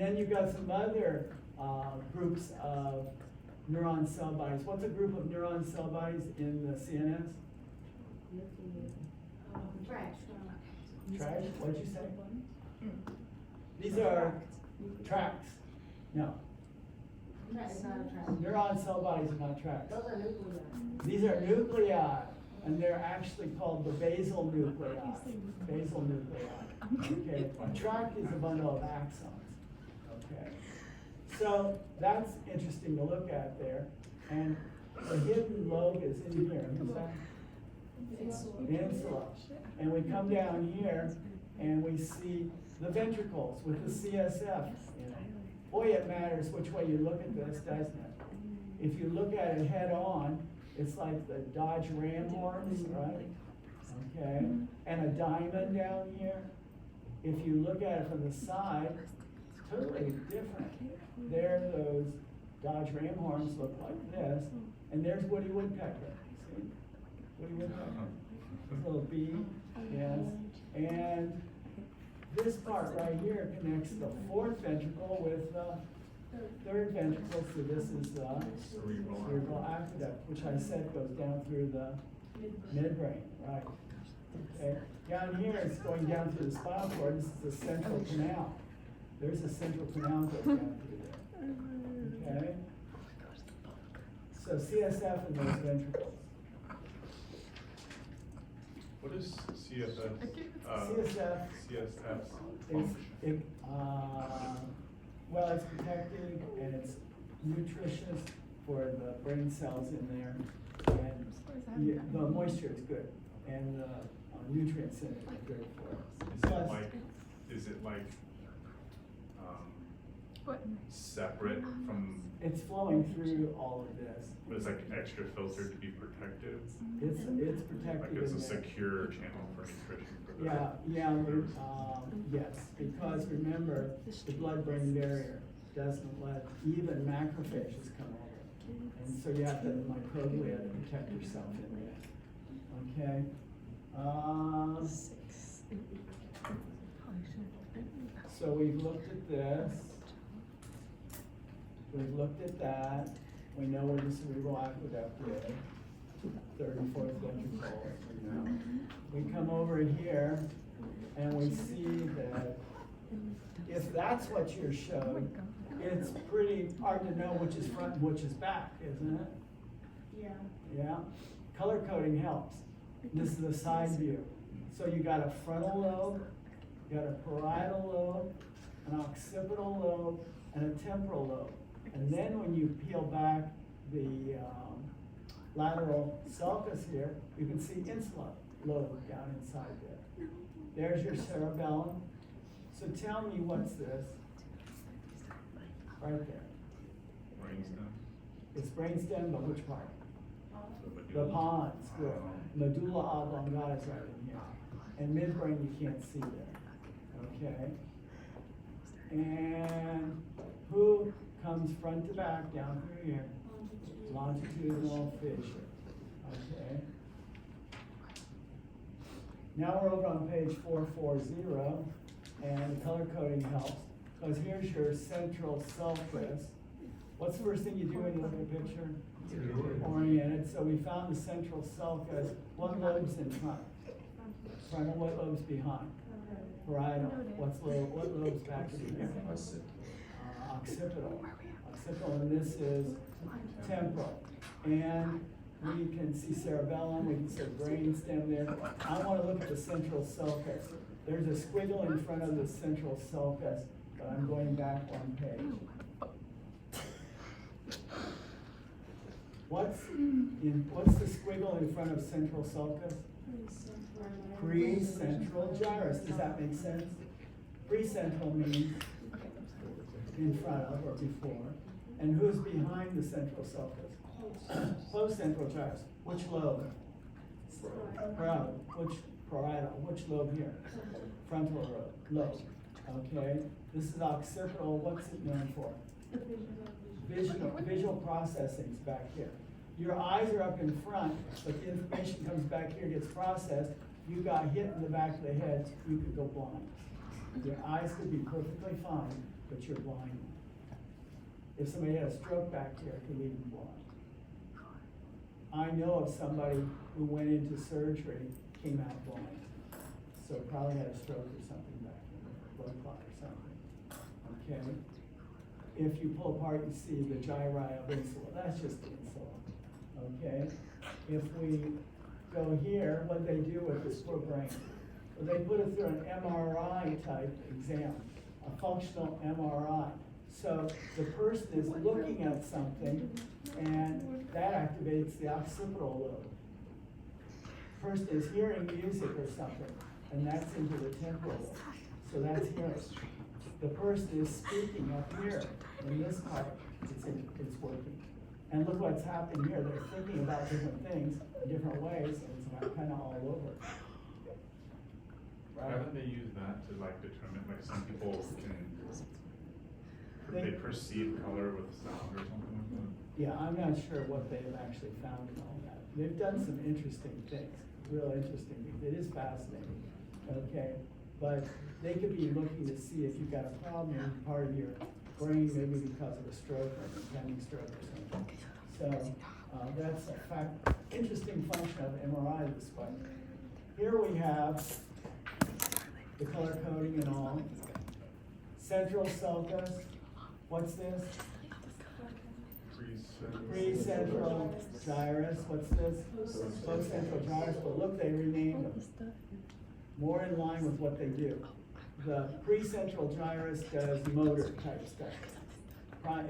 Then you've got some other groups of neuron cell bodies. What's a group of neuron cell bodies in the CNS? Trash. Trash? What'd you say? These are tracks. No. It's not a trash. Neuron cell bodies are not tracks. Those are nuclei. These are nuclei, and they're actually called the basal nuclei. Basal nuclei. Okay. A tract is a bundle of axons. Okay. So that's interesting to look at there. And the hidden lobe is in here. Who's that? Insula. And we come down here and we see the ventricles with the CSF in it. Boy, it matters which way you look at this, doesn't it? If you look at it head on, it's like the Dodge Ram horns, right? Okay. And a diamond down here. If you look at it from the side, it's totally different. There, those Dodge Ram horns look like this, and there's Woody Woodpecker. See? Woody Woodpecker. Little bee, yes. And this part right here connects the fourth ventricle with the third ventricle. So this is the cerebral aqueduct, which I said goes down through the midbrain, right? Okay. Down here, it's going down through the spinal cord. This is the central canal. There's a central canal that goes down through there. Okay? So CSF and those ventricles. What is CSF? CSF CSF's is, function? well, it's protective and it's nutritious for the brain cells in there. And the moisture is good. And the nutrients in it are good for it. Is it like separate from, It's flowing through all of this. but it's like extra filtered to be protective? It's protected. Like it's in a there. secure channel for nutrition for the. Yes, because remember, the blood-brain barrier doesn't let even macrophages come over. And so you have the microglia to protect yourself in there. Okay? So we've looked at this. We've looked at that. We know where the cerebral aqueduct is. Third and fourth ventricle. We know. We come over here and we see that if that's what you're showed, it's pretty hard to know which is front and which is back, isn't it? Yeah. Yeah. Color coding helps. This is a side view. So you got a frontal lobe, you got a parietal lobe, an occipital lobe, and a temporal lobe. And then when you peel back the lateral sulcus here, you can see insula lobe down inside there. There's your cerebellum. So tell me, what's this? Right there. Brainstem? It's brainstem, but which part? The medulla. pons, good. Medulla oblongata is right in here. And midbrain you can't see there. Okay? And who comes front to back down through here? Longitudinal fissure. Okay? Now we're over on page 440, and the color coding helps, because here's your central sulcus. What's the first thing you do when you look at a picture? Oriented. So we found the central sulcus. What lobe's in front? Frontal. What lobe's behind? Parietal. What lobe's back in here? Occipital. Occipital, and this is temporal. And we can see cerebellum, we can see brainstem there. I want to look at the central sulcus. There's a squiggle in front of the central sulcus, but I'm going back one page. What's the squiggle in front of central sulcus? Precentral gyrus. Does that make sense? Precentral means in front of or before. And who's behind the central sulcus? Postcentral gyrus. Which lobe? Parietal. Which parietal? Which lobe here? Frontal lobe. Okay. This is occipital. What's it known for? Visual processing is back here. Your eyes are up in front, but the information comes back here, gets processed. You got hit in the back of the head, you could go blind. Your eyes could be perfectly fine, but you're blind. If somebody had a stroke back here, it could leave them blind. I know of somebody who went into surgery, came out blind. So probably had a stroke or something back here, blood clot or something. Okay? If you pull apart, you see the gyri of insula. That's just the insula. Okay? If we go here, what they do with this poor brain? Well, they put it through an MRI type exam, a functional MRI. So the person is looking at something, and that activates the occipital lobe. Person is hearing music or something, and that's into the temporal lobe. So that's hearing. The person is speaking up here in this part, it's working. And look what's happening here. They're thinking about different things in different ways, and it's kind of all over. Right? Haven't they used that to like determine, like some people they perceive color with sound or something like that? Yeah, I'm not sure what they've actually found in all that. They've done some interesting things, real interesting things. It is fascinating, okay? But they could be looking to see if you've got a problem in part of your brain, maybe because of a stroke or an impending stroke or something. So that's a interesting function of MRI this way. Here we have the color coding and all. Central sulcus. What's this? Precentral gyrus. What's this? Postcentral gyrus. But look, they renamed them. More in line with what they do. The precentral gyrus does motor type stuff.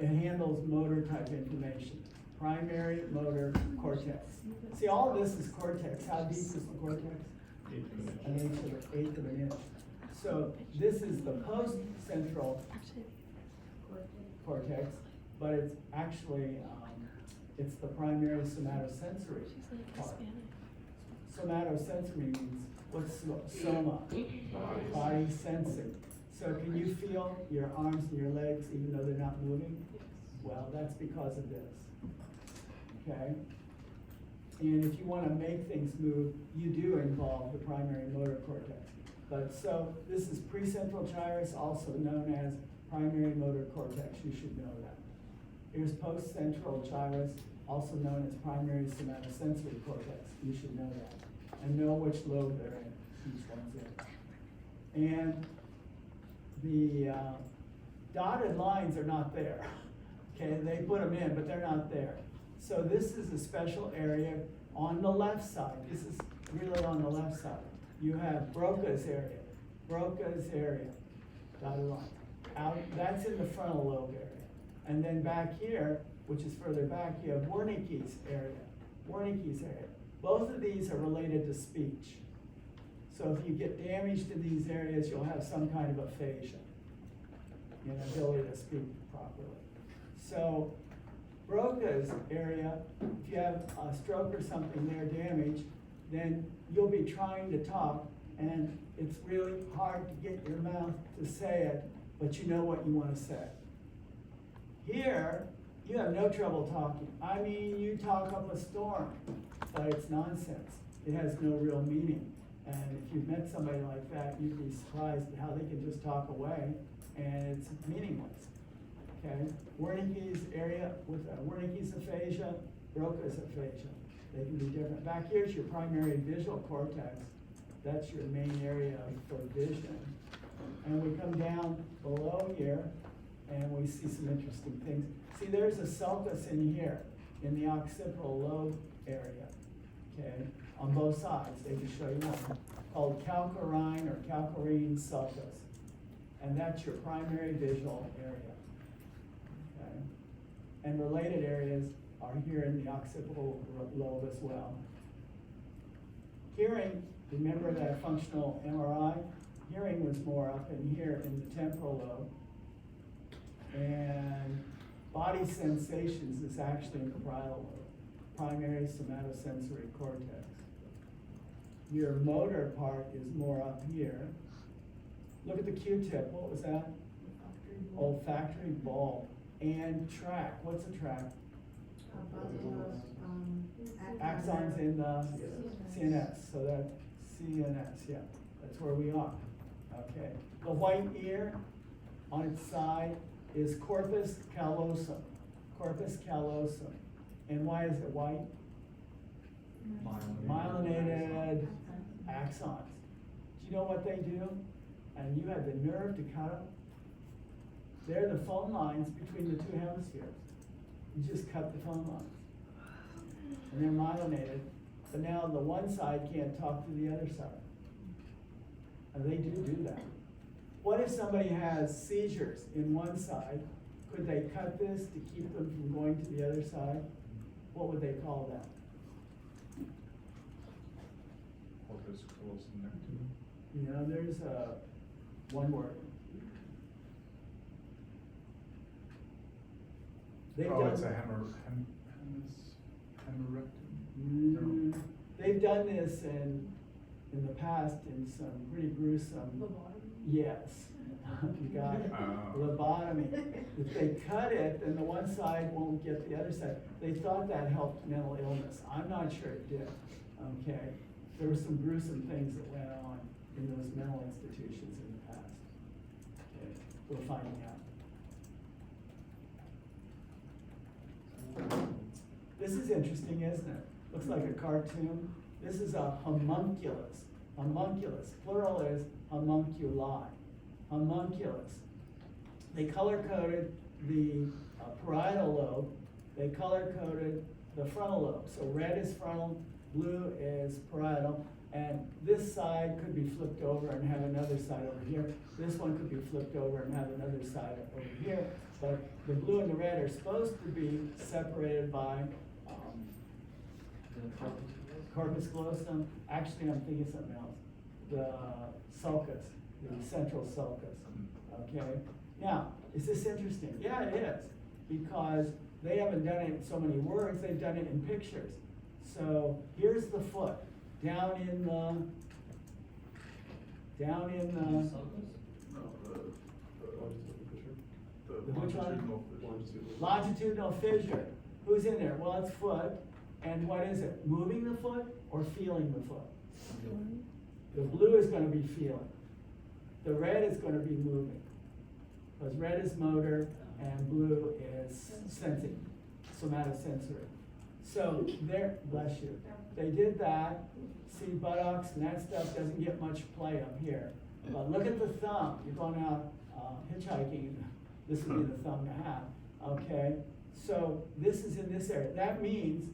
It handles motor type information. Primary motor cortex. See, all of this is cortex. How deep is the cortex? An eighth of an inch. So this is the post-central cortex, but it's actually, it's the primary somatosensory part. Somatosensory means what's soma? Body sensing. So can you feel your arms and your legs even though they're not moving? Well, that's because of this. Okay? And if you want to make things move, you do involve the primary motor cortex. But so this is precentral gyrus, also known as primary motor cortex. You should know that. Here's postcentral gyrus, also known as primary somatosensory cortex. You should know that. And know which lobe they're in, each one's in. And the dotted lines are not there. Okay, they put them in, but they're not there. So this is a special area on the left side. This is really on the left side. You have Broca's area, dotted line. Out, that's in the frontal lobe area. And then back here, which is further back, you have Wernicke's area. Both of these are related to speech. So if you get damaged in these areas, you'll have some kind of aphasia, inability to speak properly. So Broca's area, if you have a stroke or something there damaged, then you'll be trying to talk, and it's really hard to get your mouth to say it, but you know what you want to say. Here, you have no trouble talking. I mean, you talk up a storm, but it's nonsense. It has no real meaning. And if you've met somebody like that, you'd be surprised at how they can just talk away, and it's meaningless. Okay? Wernicke's area with Wernicke's aphasia, Broca's aphasia. They can be different. Back here's your primary visual cortex. That's your main area for vision. And we come down below here, and we see some interesting things. See, there's a sulcus in here, in the occipital lobe area, okay, on both sides. They just show you one, called calcarine or calcarine sulcus. And that's your primary visual area, okay? And related areas are here in the occipital lobe as well. Hearing, remember that functional MRI? Hearing was more up in here in the temporal lobe. And body sensations is actually in the parietal lobe, primary somatosensory cortex. Your motor part is more up here. Look at the Q-tip, what was that? Olfactory bulb. And tract, what's a tract? Axons in the CNS, so that's CNS, yeah, that's where we are. Okay, the white ear, on its side is corpus callosum. Corpus callosum. And why is it white? Myelinated axons. Do you know what they do? And you had the nerve to cut them? They're the phone lines between the two hemispheres. You just cut the phone lines. And they're myelinated, but now the one side can't talk to the other side. And they do that. What if somebody has seizures in one side? Could they cut this to keep them from going to the other side? What would they call that? Corpus callosum nectar. You know, there's one word. They've Oh, done- it's a hemorrhectomy? Mm, they've done this in the past in some pretty gruesome. Yes. You got it. Lobotomy. If they cut it, then the one side won't get the other side. They thought that helped mental illness. I'm not sure it did. Okay. There were some gruesome things that went on in those mental institutions in the past. Okay. We're finding out. This is interesting, isn't it? Looks like a cartoon. This is a homunculus. Homunculus. Plural is homunculi. Homunculus. They color-coded the parietal lobe. They color-coded the frontal lobe. So red is frontal, blue is parietal, and this side could be flipped over and have another side over here. This one could be flipped over and have another side over here. But the blue and the red are supposed to be separated by corpus callosum. Actually, I'm thinking something else. The sulcus, the central sulcus. Okay. Now, is this interesting? Yeah, it is, because they haven't done it in so many words. They've done it in pictures. So here's the foot down in the. The which one? longitudinal. Longitudinal fissure. Who's in there? Well, it's foot. And what is it? Moving the foot or feeling the foot? The blue is going to be feeling. The red is going to be moving. Because red is motor and blue is sensing, somatosensory. So there, bless you. They did that. See, buttocks and that stuff doesn't get much play up here. But look at the thumb. You're going out hitchhiking. This would be the thumb to have. Okay? So this is in this area. That means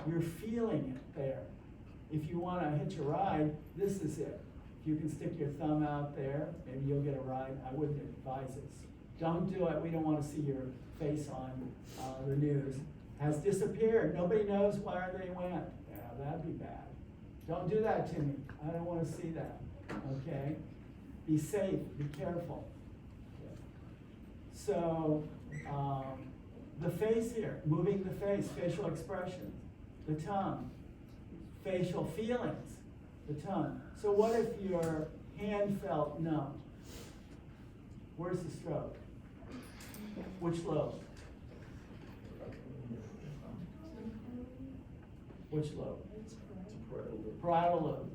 you're feeling it there. If you want to hitch a ride, this is it. If you can stick your thumb out there, maybe you'll get a ride. I wouldn't advise it. Don't do it. We don't want to see your face on the news. Has disappeared. Nobody knows where they went. Yeah, that'd be bad. Don't do that to me. I don't want to see that. Okay? Be safe. Be careful. Okay. So, the face here, moving the face, facial expressions, the tongue, facial feelings, the tongue. So what if your hand felt numb? Where's the stroke? Which lobe? Which lobe? Parietal lobe,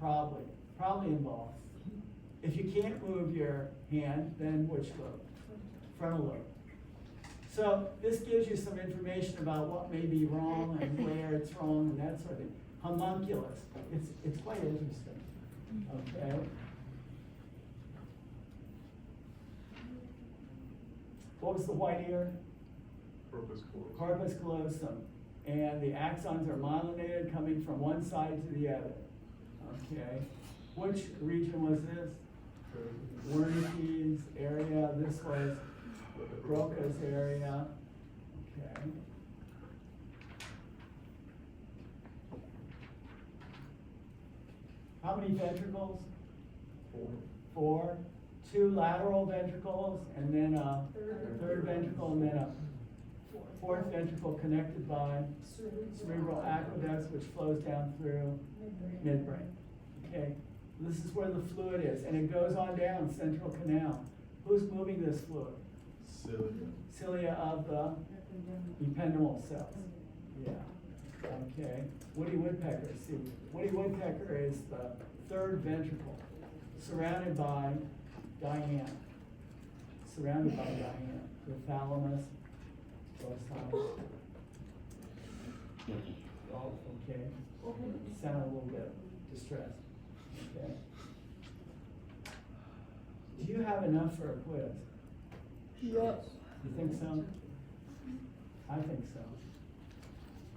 probably involved. If you can't move your hand, then which lobe? Frontal lobe. So this gives you some information about what may be wrong and where it's wrong and that sort of thing. Homunculus, it's quite interesting, okay? What was the white ear? Corpus callosum. Corpus callosum. And the axons are myelinated coming from one side to the other, okay? Which region was this? Wernicke's area, this was Broca's area, okay. How many ventricles? 4. 2 lateral ventricles, and then a third ventricle, and then a fourth ventricle connected by cerebral aqueducts, which flows down through midbrain. Okay, this is where the fluid is, and it goes on down central canal. Who's moving this fluid? Cilia of the ependymal cells. Yeah. Okay. Woody woodpecker. See, Woody woodpecker is the third ventricle, surrounded by Diane. surrounded by Diana, the thalamus, both sides. All okay? Sound a little bit distressed, okay? Do you have enough for a quiz? Yes. You think so? I think so.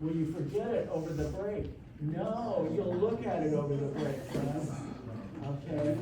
Will you forget it over the break? No, you'll look at it over the break, son. Okay?